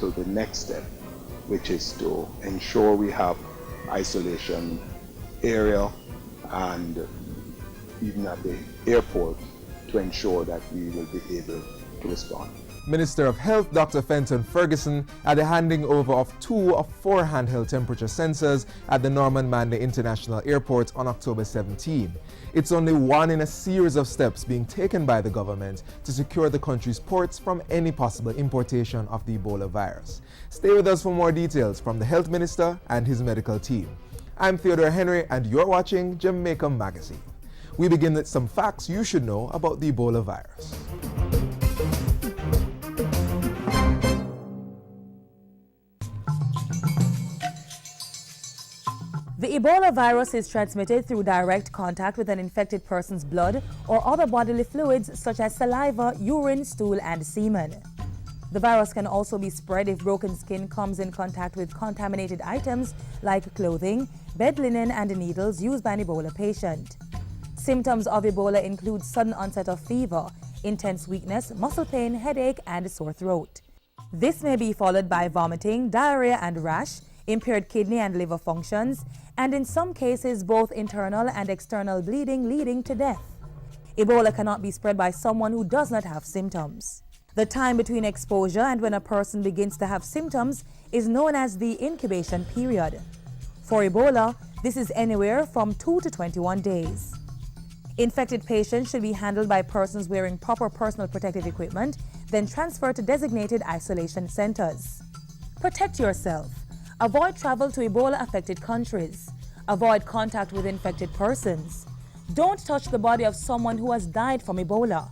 tackle the next step, which is to ensure we have isolation area and even at the airport to ensure that we will be able to respond. Minister of Health Dr. Fenton Ferguson at the handing over of 2 of 4 handheld temperature sensors at the Norman Manley International Airport on October 17. It's only one in a series of steps being taken by the government to secure the country's ports from any possible importation of the Ebola virus. Stay with us for more details from the Health Minister and his medical team. I'm Theodore Henry and you're watching Jamaica Magazine. We begin with some facts you should know about the Ebola virus. The Ebola virus is transmitted through direct contact with an infected person's blood or other bodily fluids such as saliva, urine, stool, and semen. The virus can also be spread if broken skin comes in contact with contaminated items like clothing, bed linen, and needles used by an Ebola patient. Symptoms of Ebola include sudden onset of fever, intense weakness, muscle pain, headache, and sore throat. This may be followed by vomiting, diarrhea and rash, impaired kidney and liver functions, and in some cases both internal and external bleeding leading to death. Ebola cannot be spread by someone who does not have symptoms. The time between exposure and when a person begins to have symptoms is known as the incubation period. For Ebola, this is anywhere from 2 to 21 days. Infected patients should be handled by persons wearing proper personal protective equipment, then transferred to designated isolation centers. Protect yourself. Avoid travel to Ebola-affected countries. Avoid contact with infected persons. Don't touch the body of someone who has died from Ebola.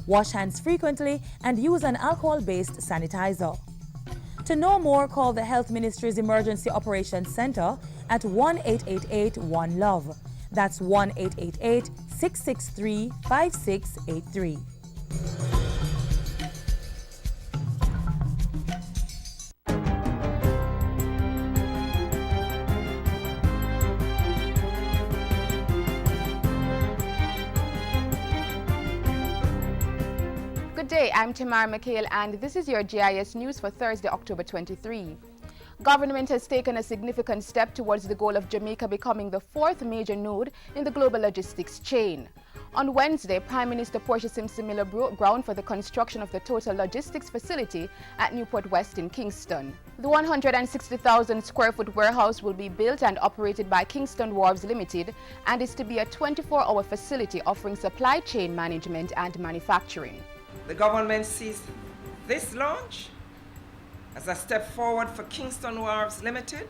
Wash hands frequently and use an alcohol-based sanitizer. To know more, call the Health Ministry's Emergency Operations Center at 1-888-1-LOVE. That's 1-888-663-5683. Good day, I'm Tamara McHale and this is your GIS News for Thursday, October 23. Government has taken a significant step towards the goal of Jamaica becoming the 4th major node in the global logistics chain. On Wednesday, Prime Minister Portia Simpson Miller broke ground for the construction of the Total Logistics Facility at Newport West in Kingston. The 160,000 square foot warehouse will be built and operated by Kingston Wharves Limited and is to be a 24-hour facility offering supply chain management and manufacturing. The government sees this launch as a step forward for Kingston Wharves Limited,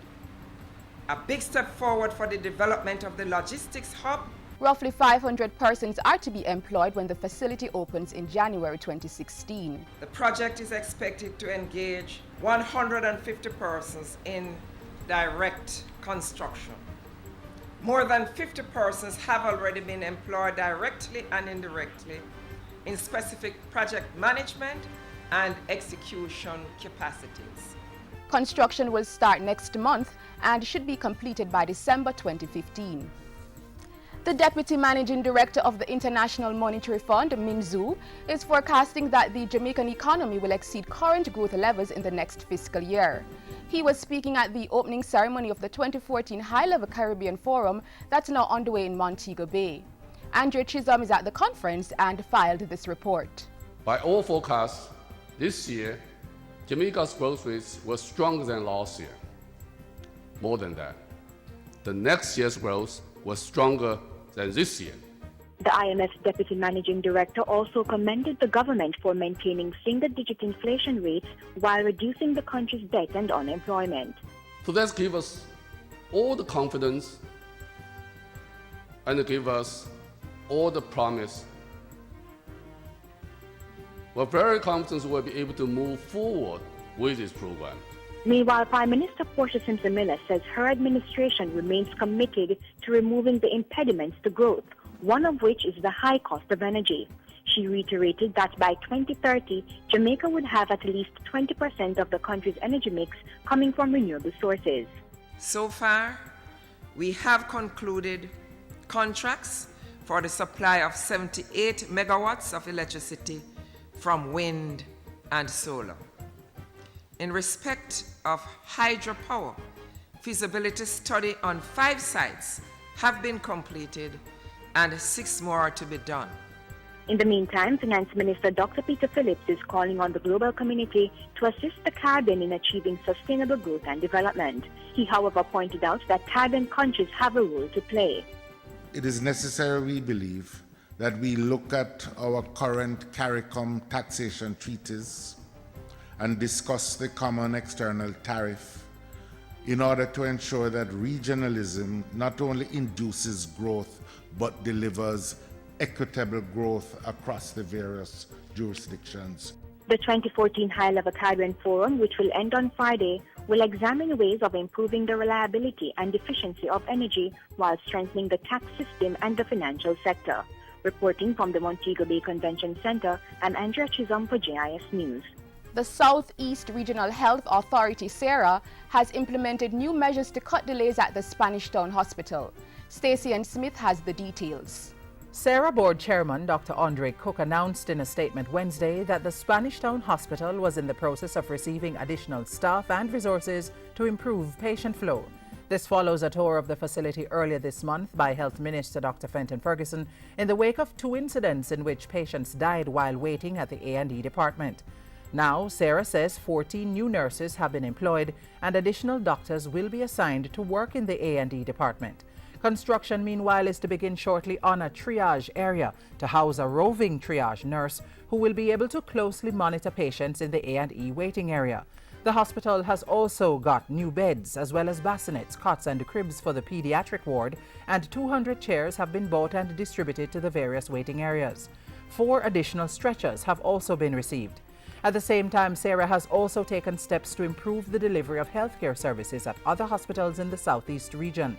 a big step forward for the development of the logistics hub. Roughly 500 persons are to be employed when the facility opens in January 2016. The project is expected to engage 150 persons in direct construction. More than 50 persons have already been employed directly and indirectly in specific project management and execution capacities. Construction will start next month and should be completed by December 2015. The Deputy Managing Director of the International Monetary Fund, Min Zhu, is forecasting that the Jamaican economy will exceed current growth levels in the next fiscal year. He was speaking at the opening ceremony of the 2014 High-Level Caribbean Forum that's now underway in Montego Bay. Andrew Chisholm is at the conference and filed this report. By all forecasts, this year, Jamaica's growth rates were stronger than last year. More than that, the next year's growth was stronger than this year. The IMF's Deputy Managing Director also commended the government for maintaining single-digit inflation rates while reducing the country's debt and unemployment. So that gives us all the confidence and give us all the promise. We're very confident we'll be able to move forward with this program. Meanwhile, Prime Minister Portia Simpson Miller says her administration remains committed to removing the impediments to growth, one of which is the high cost of energy. She reiterated that by 2030, Jamaica would have at least 20% of the country's energy mix coming from renewable sources. So far, we have concluded contracts for the supply of 78 megawatts of electricity from wind and solar. In respect of hydropower, feasibility study on 5 sites have been completed and 6 more are to be done. In the meantime, Finance Minister Dr. Peter Phillips is calling on the global community to assist the Caribbean in achieving sustainable growth and development. He, however, pointed out that Caribbean countries have a role to play. It is necessary, we believe, that we look at our current CARICOM taxation treaties and discuss the common external tariff in order to ensure that regionalism not only induces growth but delivers equitable growth across the various jurisdictions. The 2014 High-Level Caribbean Forum, which will end on Friday, will examine ways of improving the reliability and efficiency of energy while strengthening the tax system and the financial sector. Reporting from the Montego Bay Convention Center, I'm Andrea Chisholm for JIS News. The Southeast Regional Health Authority, SARA, has implemented new measures to cut delays at the Spanish Town Hospital. Stacey Ann Smith has the details. SARA Board Chairman Dr. Andre Cook announced in a statement Wednesday that the Spanish Town Hospital was in the process of receiving additional staff and resources to improve patient flow. This follows a tour of the facility earlier this month by Health Minister Dr. Fenton Ferguson in the wake of 2 incidents in which patients died while waiting at the A&E department. Now, SARA says 14 new nurses have been employed and additional doctors will be assigned to work in the A&E department. Construction, meanwhile, is to begin shortly on a triage area to house a roving triage nurse who will be able to closely monitor patients in the A&E waiting area. The hospital has also got new beds as well as bassinets, cots and cribs for the pediatric ward, and 200 chairs have been bought and distributed to the various waiting areas. 4 additional stretchers have also been received. At the same time, SARA has also taken steps to improve the delivery of healthcare services at other hospitals in the Southeast region.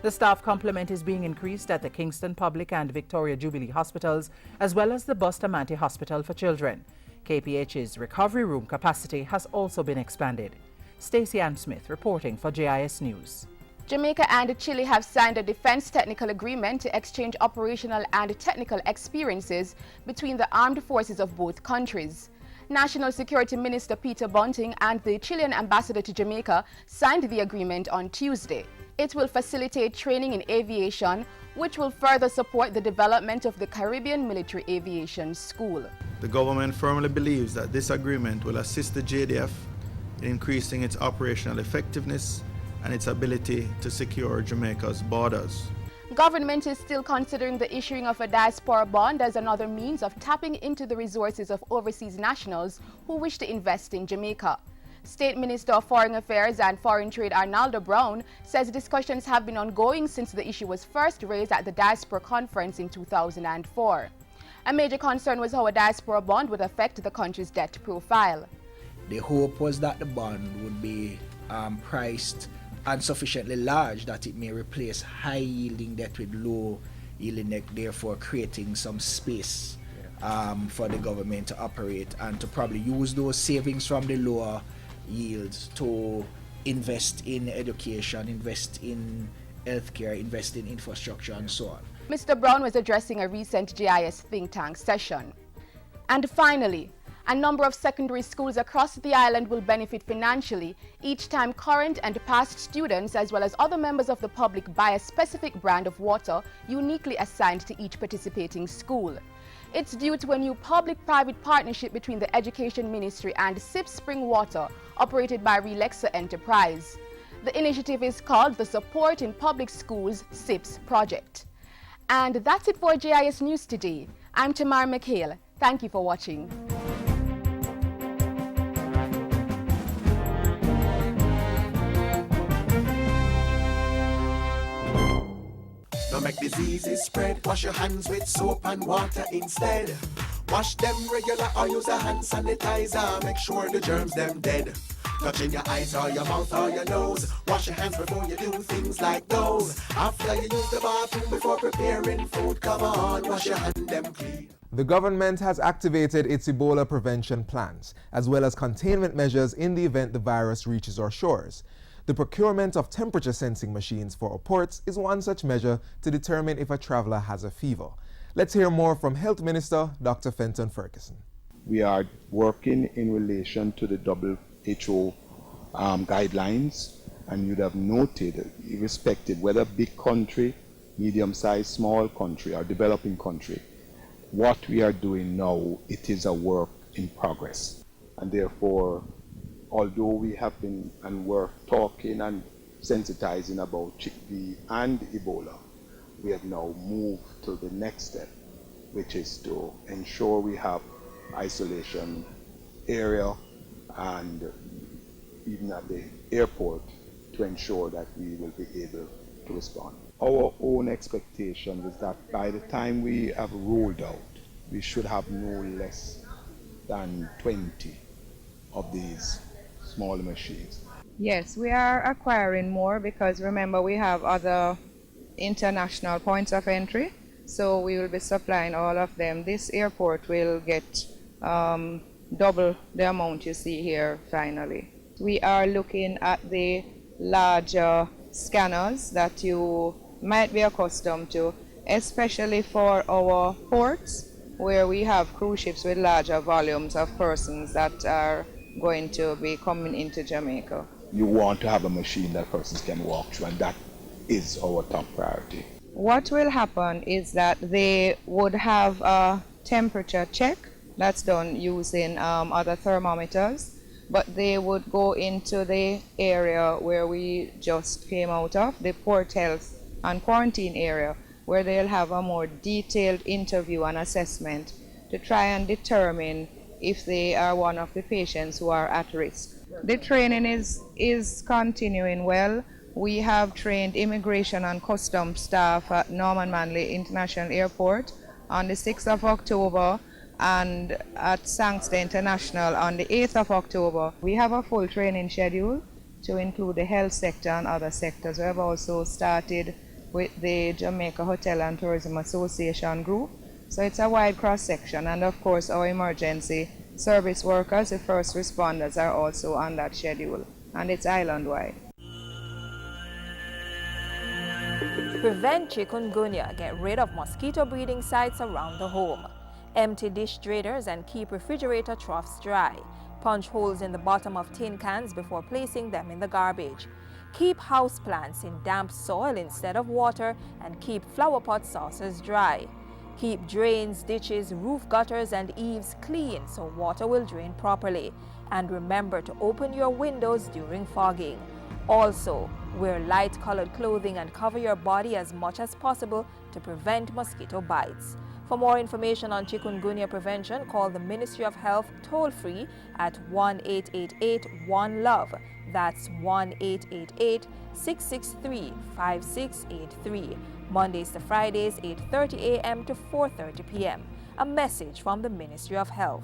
The staff complement is being increased at the Kingston Public and Victoria Jubilee Hospitals, as well as the Bustamante Hospital for Children. KPH's recovery room capacity has also been expanded. Stacey Ann Smith reporting for JIS News. Jamaica and Chile have signed a defense technical agreement to exchange operational and technical experiences between the armed forces of both countries. National Security Minister Peter Bunting and the Chilean ambassador to Jamaica signed the agreement on Tuesday. It will facilitate training in aviation, which will further support the development of the Caribbean Military Aviation School. The government firmly believes that this agreement will assist the JDF in increasing its operational effectiveness and its ability to secure Jamaica's borders. Government is still considering the issuing of a diaspora bond as another means of tapping into the resources of overseas nationals who wish to invest in Jamaica. State Minister of Foreign Affairs and Foreign Trade Arnaldo Brown says discussions have been ongoing since the issue was first raised at the Diaspora Conference in 2004. A major concern was how a diaspora bond would affect the country's debt profile. The hope was that the bond would be priced and sufficiently large that it may replace high-yielding debt with low-yielding debt, therefore creating some space for the government to operate and to probably use those savings from the lower yields to invest in education, invest in healthcare, invest in infrastructure, and so on. Mr. Brown was addressing a recent GIS think tank session. And finally, a number of secondary schools across the island will benefit financially each time current and past students as well as other members of the public buy a specific brand of water uniquely assigned to each participating school. It's due to a new public-private partnership between the Education Ministry and SIPS Spring Water, operated by Relaxa Enterprise. The initiative is called the Support in Public Schools SIPS Project. And that's it for JIS News today. I'm Tamar McHale. Thank you for watching. Don't make diseases spread. Wash your hands with soap and water instead. Wash them regular or use a hand sanitizer. Make sure the germs them dead. Touching your eyes or your mouth or your nose. Wash your hands before you do things like those. After you use the bathroom before preparing food, come on, wash your hand them clean. The government has activated its Ebola prevention plans, as well as containment measures in the event the virus reaches our shores. The procurement of temperature sensing machines for our ports is one such measure to determine if a traveler has a fever. Let's hear more from Health Minister Dr. Fenton Ferguson. We are working in relation to the double WHO guidelines, and you'd have noted, irrespective whether big country, medium-sized, small country, or developing country, what we are doing now, it is a work in progress. And therefore, although we have been and were talking and sensitizing about chickpea and Ebola, we have now moved to the next step, which is to ensure we have isolation area and even at the airport to ensure that we will be able to respond. Our own expectation is that by the time we have rolled out, we should have no less than 20 of these smaller machines. Yes, we are acquiring more because remember we have other international points of entry, so we will be supplying all of them. This airport will get double the amount you see here finally. We are looking at the larger scanners that you might be accustomed to, especially for our ports where we have cruise ships with larger volumes of persons that are going to be coming into Jamaica. You want to have a machine that persons can walk through, and that is our top priority. What will happen is that they would have a temperature check that's done using other thermometers, but they would go into the area where we just came out of, the port health and quarantine area, where they'll have a more detailed interview and assessment to try and determine if they are one of the patients who are at risk. The training is continuing well. We have trained immigration and customs staff at Norman Manley International Airport on the 6th of October and at Sangster International on the 8th of October. We have a full training schedule to include the health sector and other sectors. We have also started with the Jamaica Hotel and Tourism Association group. So it's a wide cross-section, and of course our emergency service workers, the first responders, are also on that schedule, and it's island-wide. To prevent chikungunya, get rid of mosquito breeding sites around the home. Empty dish drainers and keep refrigerator troughs dry. Punch holes in the bottom of tin cans before placing them in the garbage. Keep houseplants in damp soil instead of water, and keep flowerpot saucers dry. Keep drains, ditches, roof gutters and eaves clean so water will drain properly. And remember to open your windows during fogging. Also, wear light-colored clothing and cover your body as much as possible to prevent mosquito bites. For more information on chikungunya prevention, call the Ministry of Health toll-free at 1-888-1-LOVE. That's 1-888-663-5683. Mondays to Fridays, 8:30 a.m. to 4:30 p.m. A message from the Ministry of Health.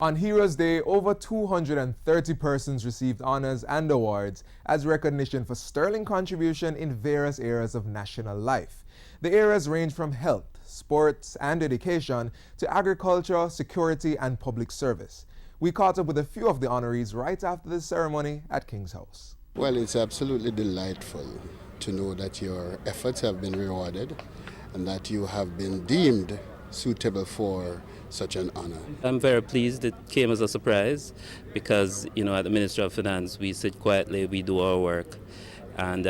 On Heroes Day, over 230 persons received honors and awards as recognition for sterling contribution in various areas of national life. The areas range from health, sports, and education to agriculture, security, and public service. We caught up with a few of the honorees right after the ceremony at King's House. Well, it's absolutely delightful to know that your efforts have been rewarded and that you have been deemed suitable for such an honor. I'm very pleased. It came as a surprise because, at the Ministry of Finance, we sit quietly, we do our work. And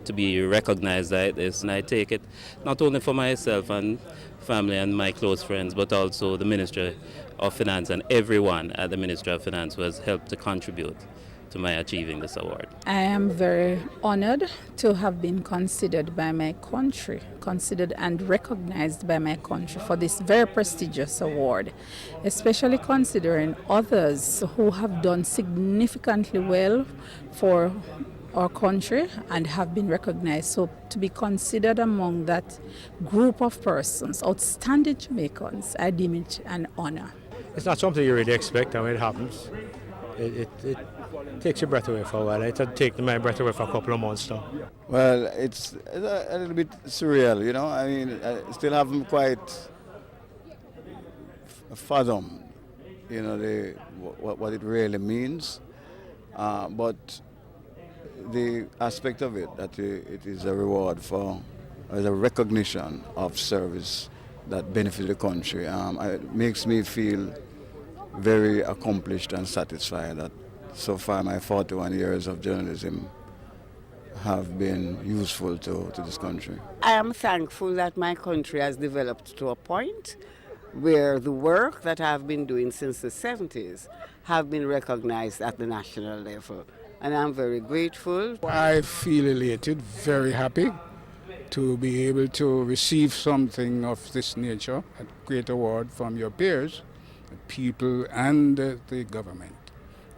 to be recognized like this, and I take it not only for myself and family and my close friends, but also the Ministry of Finance and everyone at the Ministry of Finance who has helped to contribute to my achieving this award. I am very honored to have been considered by my country, considered and recognized by my country for this very prestigious award, especially considering others who have done significantly well for our country and have been recognized. So to be considered among that group of persons, outstanding Jamaicans, I deem it an honor. It's not something you really expect. I mean, it happens. It takes your breath away for a while. It had taken my breath away for a couple of months now. Well, it's a little bit surreal, I mean, I still haven't quite fathomed you know, what it really means. But the aspect of it, that it is a reward for, as a recognition of service that benefits the country, it makes me feel very accomplished and satisfied that so far my 41 years of journalism have been useful to this country. I am thankful that my country has developed to a point where the work that I've been doing since the 70s have been recognized at the national level. And I'm very grateful. I feel elated, very happy to be able to receive something of this nature, a great award from your peers, the people and the government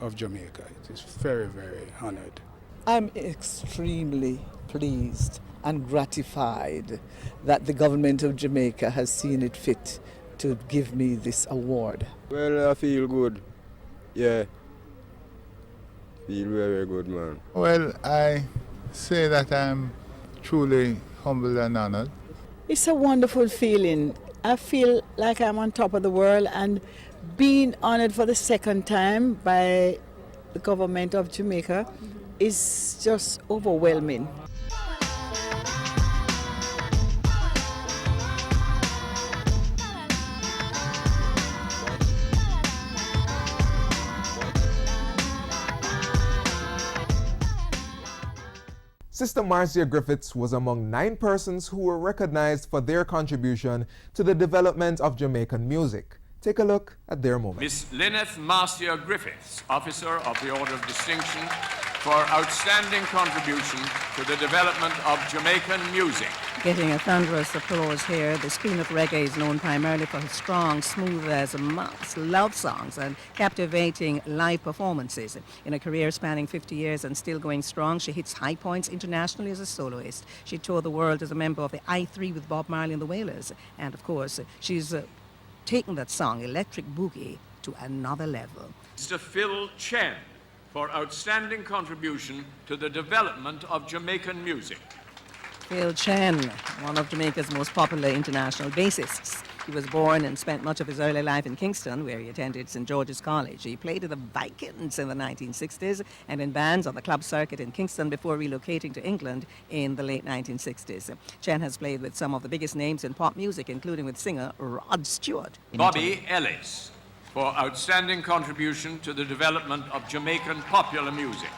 of Jamaica. It is very, very honored. I'm extremely pleased and gratified that the government of Jamaica has seen it fit to give me this award. Well, I feel good. Yeah. Feel very, very good, man. Well, I say that I'm truly humbled and honored. It's a wonderful feeling. I feel like I'm on top of the world, and being honored for the second time by the government of Jamaica is just overwhelming. Sister Marcia Griffiths was among 9 persons who were recognized for their contribution to the development of Jamaican music. Take a look at their moment. Miss Lyneth Marcia Griffiths, Officer of the Order of Distinction, for outstanding contribution to the development of Jamaican music. Getting a thunderous applause here. This queen of reggae is known primarily for her strong, smooth as a mouse love songs and captivating live performances. In a career spanning 50 years and still going strong, she hits high points internationally as a soloist. She toured the world as a member of the I3 with Bob Marley and the Wailers. And of course, she's taken that song, Electric Boogie, to another level. Mr. Phil Chen, for outstanding contribution to the development of Jamaican music. Phil Chen, one of Jamaica's most popular international bassists. He was born and spent much of his early life in Kingston, where he attended St. George's College. He played in the Vikings in the 1960s and in bands on the club circuit in Kingston before relocating to England in the late 1960s. Chen has played with some of the biggest names in pop music, including with singer Rod Stewart. Bobby Ellis, for outstanding contribution to the development of Jamaican popular music.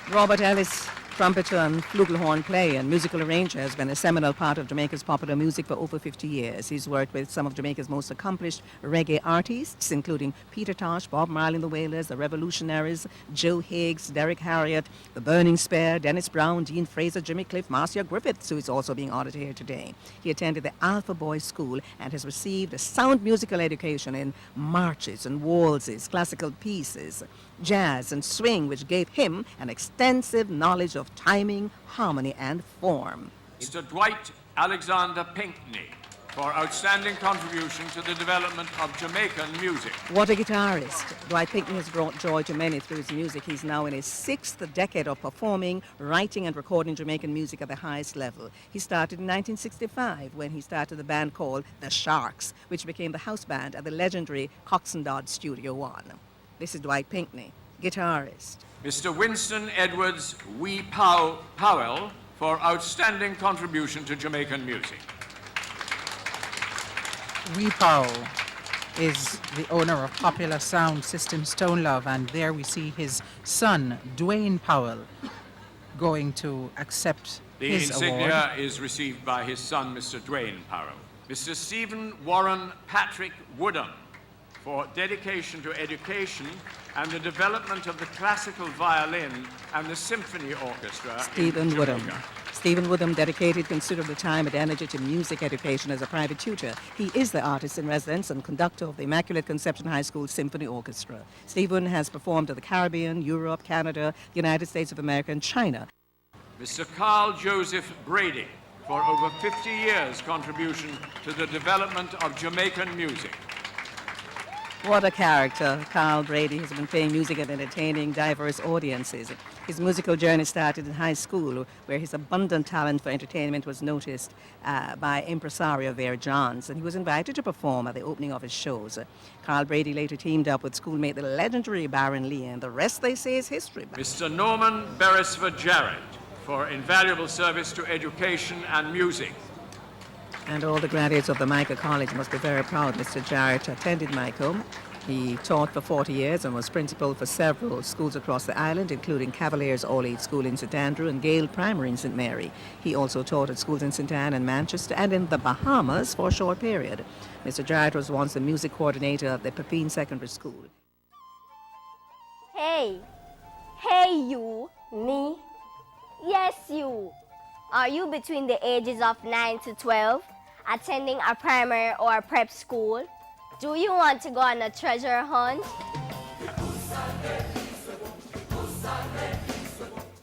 Robert Ellis, trumpeter and flugelhorn player and musical arranger, has been a seminal part of Jamaica's popular music for over 50 years. He's worked with some of Jamaica's most accomplished reggae artists, including Peter Tosh, Bob Marley and the Wailers, the Revolutionaries, Joe Higgs, Derek Harriott, the Burning Spear, Dennis Brown, Dean Fraser, Jimmy Cliff, Marcia Griffiths, who is also being honored here today. He attended the Alpha Boys School and has received a sound musical education in marches and waltzes, classical pieces, jazz and swing, which gave him an extensive knowledge of timing, harmony and form. Mr. Dwight Alexander Pinkney, for outstanding contribution to the development of Jamaican music. What a guitarist. Dwight Pinkney has brought joy to many through his music. He's now in his 6th decade of performing, writing and recording Jamaican music at the highest level. He started in 1965 when he started the band called The Sharks, which became the house band at the legendary Coxsone Dodd Studio One. This is Dwight Pinkney, guitarist. Mr. Winston Edwards Wee Powell, for outstanding contribution to Jamaican music. Wee Powell is the owner of popular sound system Stone Love, and there we see his son, Dwayne Powell, going to accept his insignia award. is received by his son, Mr. Dwayne Powell. Mr. Stephen Warren Patrick Woodham, for dedication to education and the development of the classical violin and the symphony orchestra. Stephen Woodham. Stephen Woodham dedicated considerable time and energy to music education as a private tutor. He is the artist in residence and conductor of the Immaculate Conception High School Symphony Orchestra. Stephen has performed in the Caribbean, Europe, Canada, the United States of America, and China. Mr. Carl Joseph Brady, for over 50 years' contribution to the development of Jamaican music. What a character. Carl Brady has been playing music and entertaining diverse audiences. His musical journey started in high school, where his abundant talent for entertainment was noticed by impresario Vera Johns, and he was invited to perform at the opening of his shows. Carl Brady later teamed up with schoolmate the legendary Baron Lee, and the rest, they say, is history. Mr. Norman Beresford Jarrett for invaluable service to education and music. And all the graduates of the Micah College must be very proud. Mr. Jarrett attended Micah. He taught for 40 years and was principal for several schools across the island, including Cavaliers All-Age School in St. Andrew and Gale Primary in St. Mary. He also taught at schools in St. Anne and Manchester and in the Bahamas for a short period. Mr. Jarrett was once the music coordinator at the Pepin Secondary School. Hey! Hey you! Me? Yes you! Are you between the ages of 9 to 12, attending a primary or a prep school? Do you want to go on a treasure hunt?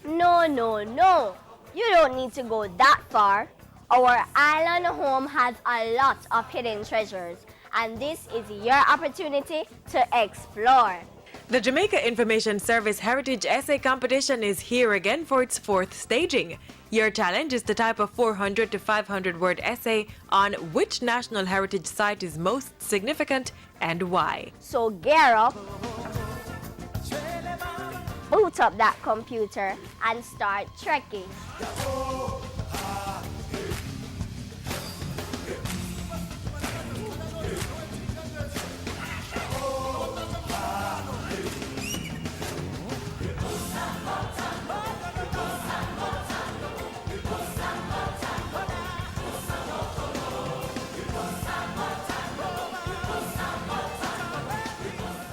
No, no, no. You don't need to go that far. Our island home has a lot of hidden treasures, and this is your opportunity to explore. The Jamaica Information Service Heritage Essay Competition is here again for its 4th staging. Your challenge is to type a 400 to 500 word essay on which national heritage site is most significant and why. So gear up, boot up that computer and start trekking.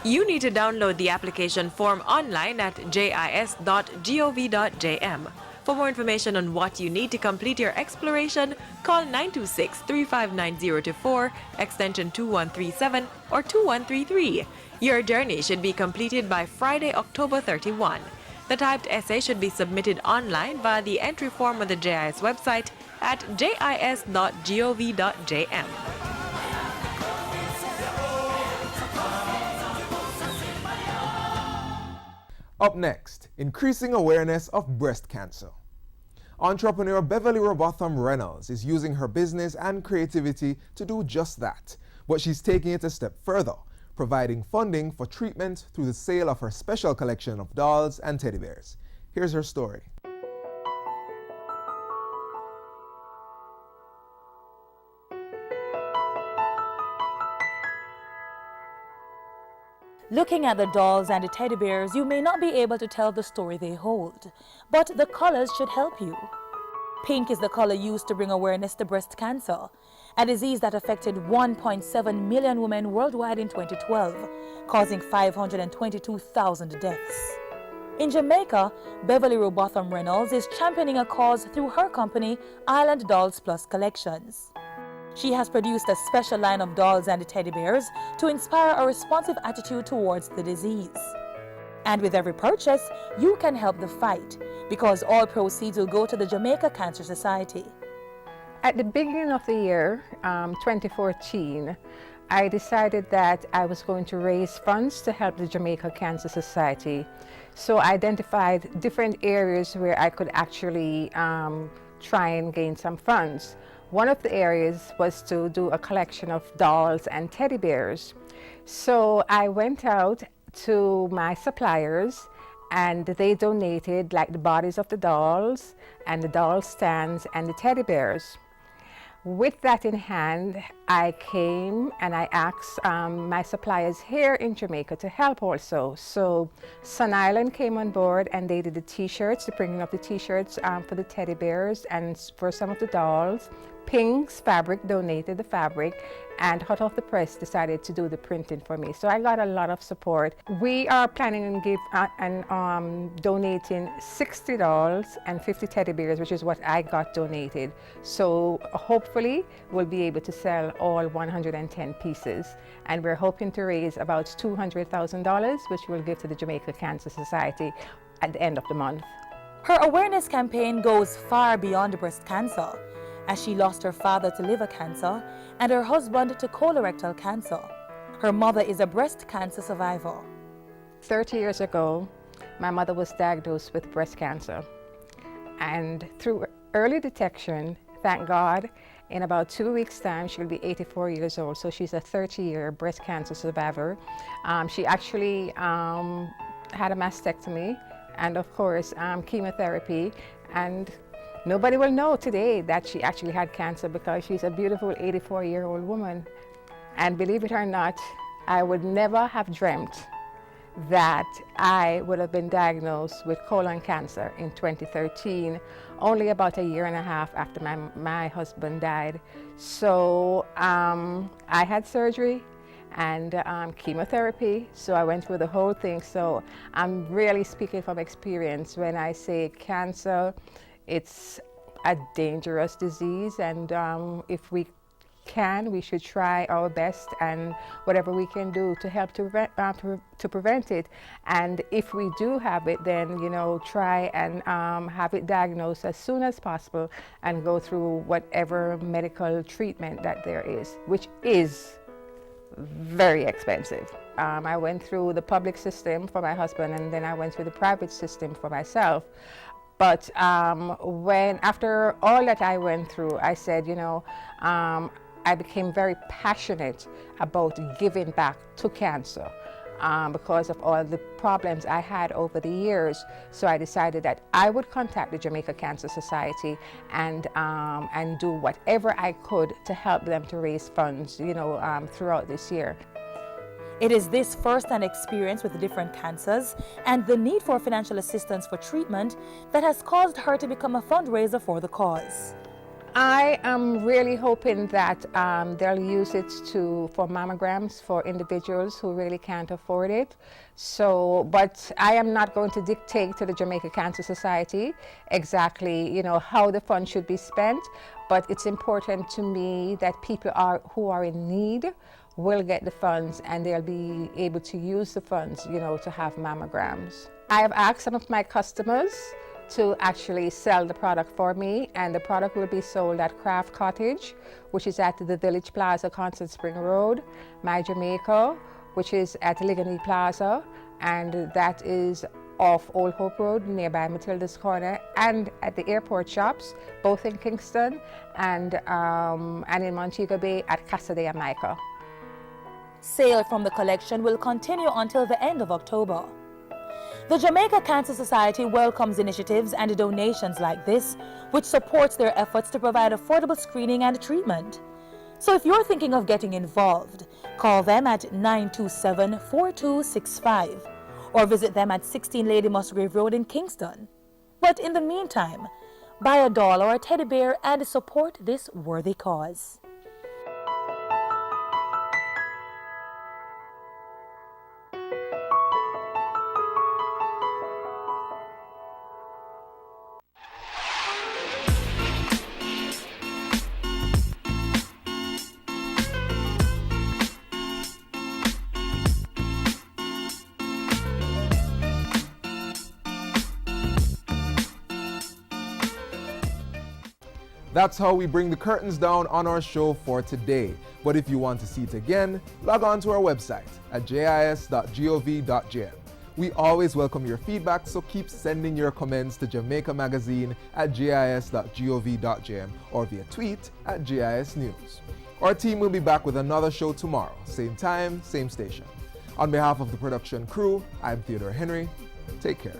You need to download the application form online at jis.gov.jm. For more information on what you need to complete your exploration, call 926-359-024, extension 2137 or 2133. Your journey should be completed by Friday, October 31. The typed essay should be submitted online via the entry form on the JIS website at jis.gov.jm. Up next, increasing awareness of breast cancer. Entrepreneur Beverly Robotham Reynolds is using her business and creativity to do just that, but she's taking it a step further, providing funding for treatment through the sale of her special collection of dolls and teddy bears. Here's her story. Looking at the dolls and the teddy bears, you may not be able to tell the story they hold, but the colors should help you. Pink is the color used to bring awareness to breast cancer, a disease that affected 1.7 million women worldwide in 2012, causing 522,000 deaths. In Jamaica, Beverly Robotham Reynolds is championing a cause through her company, Island Dolls Plus Collections. She has produced a special line of dolls and teddy bears to inspire a responsive attitude towards the disease. And with every purchase, you can help the fight, because all proceeds will go to the Jamaica Cancer Society. At the beginning of the year, 2014, I decided that I was going to raise funds to help the Jamaica Cancer Society. So I identified different areas where I could actually try and gain some funds. One of the areas was to do a collection of dolls and teddy bears. So I went out to my suppliers and they donated like the bodies of the dolls and the doll stands and the teddy bears. With that in hand, I came and I asked my suppliers here in Jamaica to help also. So Sun Island came on board and they did the t-shirts, the printing of the t-shirts for the teddy bears and for some of the dolls. Pink's Fabric donated the fabric and Hot Off the Press decided to do the printing for me. So I got a lot of support. We are planning on donating 60 dolls and 50 teddy bears, which is what I got donated. So hopefully we'll be able to sell all 110 pieces. And we're hoping to raise about $200,000, which we'll give to the Jamaica Cancer Society at the end of the month. Her awareness campaign goes far beyond breast cancer, as she lost her father to liver cancer and her husband to colorectal cancer. Her mother is a breast cancer survivor. 30 years ago, my mother was diagnosed with breast cancer. And through early detection, thank God, in about 2 weeks' time, she'll be 84 years old. So she's a 30-year breast cancer survivor. She actually had a mastectomy and, of course, chemotherapy. And nobody will know today that she actually had cancer because she's a beautiful 84-year-old woman. And believe it or not, I would never have dreamt that I would have been diagnosed with colon cancer in 2013, only about a year and a half after my husband died. So I had surgery and chemotherapy, so I went through the whole thing. So I'm really speaking from experience when I say cancer, it's a dangerous disease, and if we should try our best and whatever we can do to help to prevent it. And if we do have it, then, you know, try and have it diagnosed as soon as possible and go through whatever medical treatment that there is, which is very expensive. I went through the public system for my husband, and then I went through the private system for myself. But after all that I went through, I said, you know, I became very passionate about giving back to cancer because of all the problems I had over the years. So I decided that I would contact the Jamaica Cancer Society and do whatever I could to help them to raise funds, you know, throughout this year. It is this first-hand experience with the different cancers and the need for financial assistance for treatment that has caused her to become a fundraiser for the cause. I am really hoping that they'll use it for mammograms for individuals who really can't afford it. So, but I am not going to dictate to the Jamaica Cancer Society exactly, you know, how the fund should be spent. But it's important to me that people who are in need will get the funds, and they'll be able to use the funds, you know, to have mammograms. I have asked some of my customers to actually sell the product for me, and the product will be sold at Craft Cottage, which is at the Village Plaza, Constant Spring Road, My Jamaica, which is at Ligony Plaza, and that is off Old Hope Road nearby Matilda's Corner, and at the airport shops, both in Kingston and in Montego Bay at Casa de Jamaica. Sale from the collection will continue until the end of October. The Jamaica Cancer Society welcomes initiatives and donations like this, which supports their efforts to provide affordable screening and treatment. So if you're thinking of getting involved, call them at 927-4265 or visit them at 16 Lady Musgrave Road in Kingston. But in the meantime, buy a doll or a teddy bear and support this worthy cause. That's how we bring the curtains down on our show for today. But if you want to see it again, log on to our website at jis.gov.jm. We always welcome your feedback, so keep sending your comments to Jamaica Magazine at jis.gov.jm or via tweet at JIS News. Our team will be back with another show tomorrow, same time, same station. On behalf of the production crew, I'm Theodore Henry. Take care.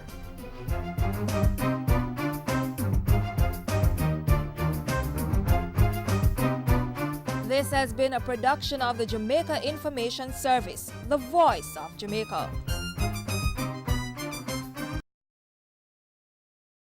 This has been a production of the Jamaica Information Service, the voice of Jamaica.